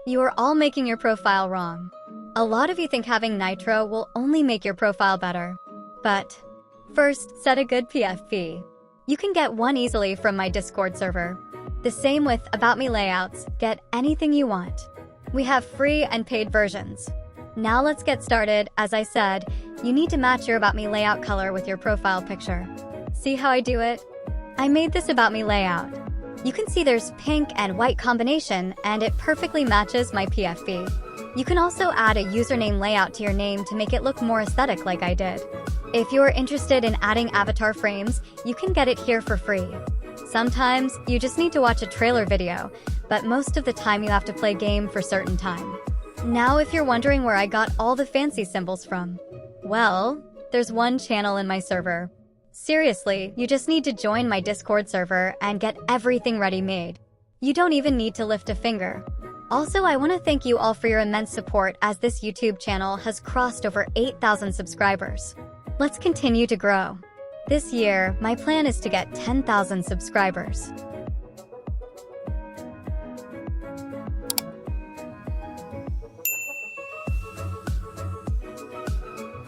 You are all making your profile wrong. A lot of you think having Nitro will only make your profile better. But first, set a good PFP. You can get one easily from my Discord server. The same with About Me layouts, get anything you want. We have free and paid versions. Now let's get started. As I said, you need to match your About Me layout color with your profile picture. See how I do it? I made this About Me layout. You can see there's pink and white combination and it perfectly matches my PFP. You can also add a username layout to your name to make it look more aesthetic like I did. If you're interested in adding avatar frames, you can get it here for free. Sometimes you just need to watch a trailer video, but most of the time you have to play game for certain time. Now if you're wondering where I got all the fancy symbols from, well, there's one channel in my server. Seriously, you just need to join my Discord server and get everything ready-made. You don't even need to lift a finger. Also, I want to thank you all for your immense support as this YouTube channel has crossed over 8,000 subscribers. Let's continue to grow. This year, my plan is to get 10,000 subscribers.